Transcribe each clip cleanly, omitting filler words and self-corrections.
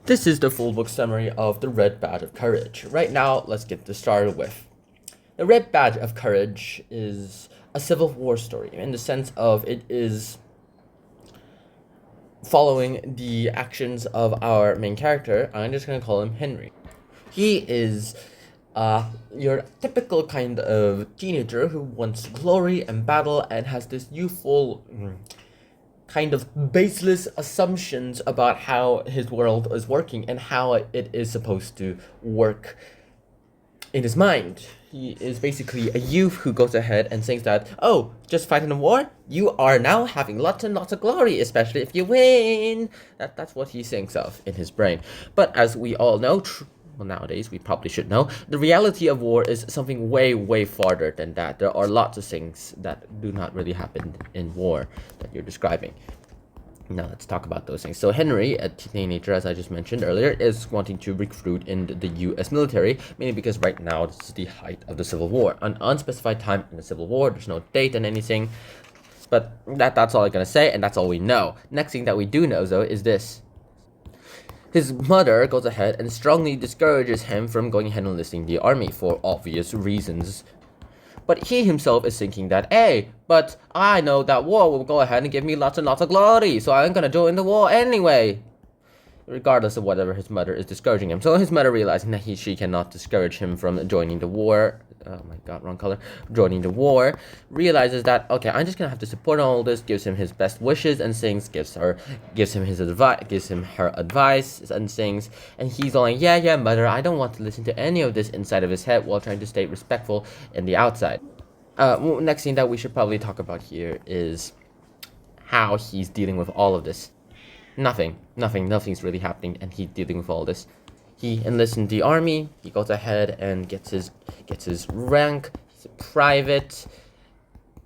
This is the full book summary of the Red Badge of Courage. Right now, let's get this started with. The Red Badge of Courage is a Civil War story in the sense of it is following the actions of our main character. I'm just going to call him Henry. He is your typical kind of teenager who wants glory and battle and has this youthful kind of baseless assumptions about how his world is working and how it is supposed to work in his mind. He is basically a youth who goes ahead and thinks that, oh, just fighting a war, you are now having lots and lots of glory, especially if you win. That's what he thinks of in his brain. But as we all know, well, nowadays we probably should know, the reality of war is something way, way farther than that. There are lots of things that do not really happen in war that you're describing. Now let's talk about those things. So Henry, a teenager, as I just mentioned earlier, is wanting to recruit in the US military, mainly because right now this is the height of the Civil War. An unspecified time in the Civil War, there's no date and anything. But that's all I'm gonna say, and that's all we know. Next thing that we do know, though, is this. His mother goes ahead and strongly discourages him from going ahead and enlisting the army for obvious reasons. But he himself is thinking that, hey, but I know that war will go ahead and give me lots and lots of glory, so I'm gonna join the war anyway. Regardless of whatever his mother is discouraging him. So his mother, realizing that she cannot discourage him from joining the war, oh my god, wrong color, joining the war, realizes that, okay, I'm just gonna have to support all this, gives him his best wishes and things, gives him her advice and things, and he's all like, yeah, mother, I don't want to listen to any of this inside of his head while trying to stay respectful in the outside. Next thing that we should probably talk about here is how he's dealing with all of this. Nothing's really happening, and he's dealing with all this. He enlists in the army, he goes ahead and gets his rank, he's a private,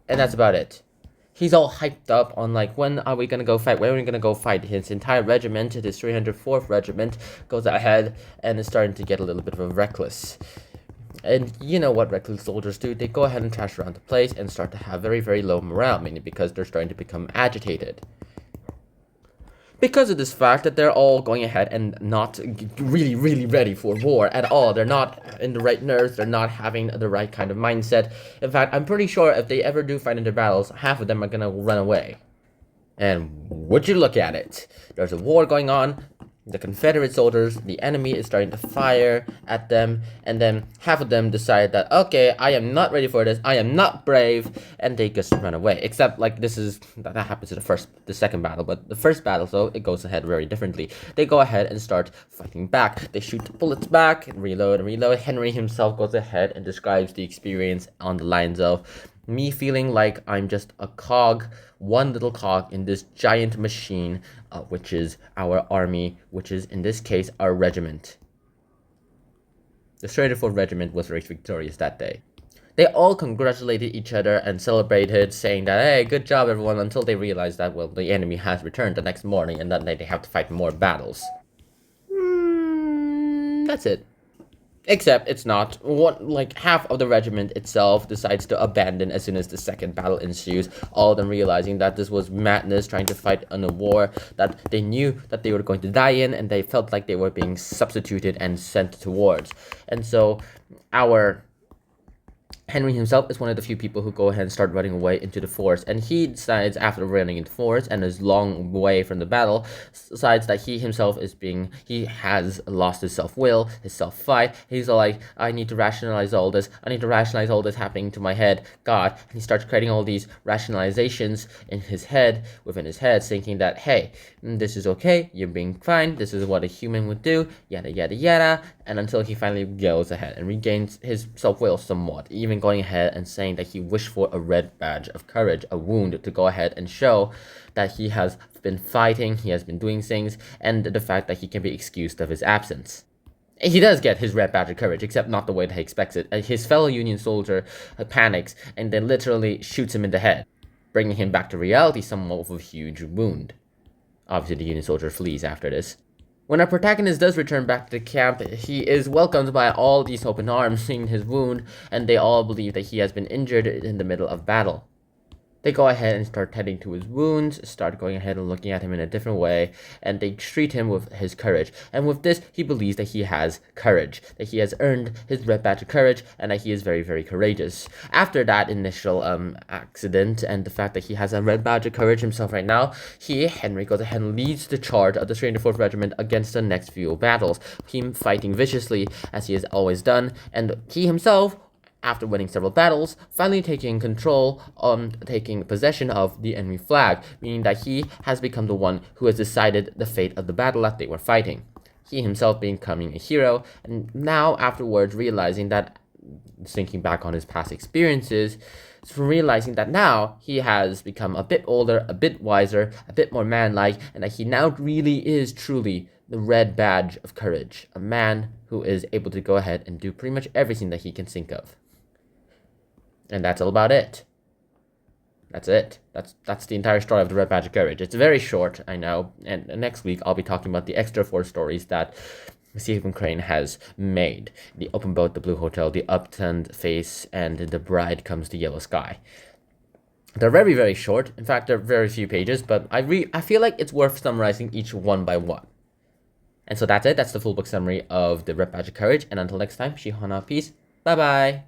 and that's about it. He's all hyped up on like, when are we gonna go fight? When are we gonna go fight? His entire regiment, his 304th regiment, goes ahead and is starting to get a little bit of a reckless. And you know what reckless soldiers do? They go ahead and trash around the place and start to have very, very low morale, mainly because they're starting to become agitated. Because of this fact that they're all going ahead and not really, really ready for war at all. They're not in the right nerves, they're not having the right kind of mindset. In fact, I'm pretty sure if they ever do fight in their battles, half of them are gonna run away. And would you look at it? There's a war going on, the Confederate soldiers, the enemy is starting to fire at them, and then half of them decide that, okay, I am not ready for this, I am not brave, and they just run away. Except, like, that happens in the second battle, but the first battle, so it goes ahead very differently. They go ahead and start fighting back. They shoot the bullets back, and reload. Henry himself goes ahead and describes the experience on the lines of, me feeling like I'm just a cog, one little cog in this giant machine, which is our army, which is, in this case, our regiment. The 34th Regiment was very victorious that day. They all congratulated each other and celebrated, saying that, hey, good job everyone, until they realized that, well, the enemy has returned the next morning and that they have to fight more battles. That's it. Except it's not. Half of the regiment itself decides to abandon as soon as the second battle ensues, all of them realizing that this was madness, trying to fight in a war that they knew that they were going to die in, and they felt like they were being substituted and sent towards. And so our Henry himself is one of the few people who go ahead and start running away into the forest, and he decides, after running into the forest and is long way from the battle, decides that he has lost his self-will, his self-fight. He's like, I need to rationalize all this happening to my head, God. And he starts creating all these rationalizations within his head, thinking that, hey, this is okay, you're being fine, this is what a human would do, yada yada yada, and until he finally goes ahead and regains his self-will somewhat, even going ahead and saying that he wished for a red badge of courage, a wound to go ahead and show that he has been fighting, he has been doing things, and the fact that he can be excused of his absence. He does get his red badge of courage, except not the way that he expects it. His fellow Union soldier panics and then literally shoots him in the head, bringing him back to reality somewhat with a huge wound. Obviously, the Union soldier flees after this. When our protagonist does return back to the camp, he is welcomed by all these open arms, seeing his wound, and they all believe that he has been injured in the middle of battle. They go ahead and start tending to his wounds, start going ahead and looking at him in a different way, and they treat him with his courage. And with this, he believes that he has courage, that he has earned his red badge of courage, and that he is very, very courageous. After that initial accident and the fact that he has a red badge of courage himself right now, Henry, goes ahead and leads the charge of the 304th Regiment against the next few battles, him fighting viciously as he has always done, and he himself, after winning several battles, finally taking possession of the enemy flag, meaning that he has become the one who has decided the fate of the battle that they were fighting. He himself becoming a hero, and now afterwards realizing that, thinking back on his past experiences, realizing that now he has become a bit older, a bit wiser, a bit more manlike, and that he now really is truly the red badge of courage, a man who is able to go ahead and do pretty much everything that he can think of. And that's all about it. That's it. That's the entire story of the Red Badge of Courage. It's very short, I know, and next week I'll be talking about the extra 4 stories that Stephen Crane has made. The Open Boat, The Blue Hotel, The Upturned Face, and The Bride Comes the Yellow Sky. They're very, very short. In fact, they're very few pages, but I feel like it's worth summarizing each one by one. And so that's it. That's the full book summary of the Red Badge of Courage. And until next time, Shihana, peace. Bye-bye.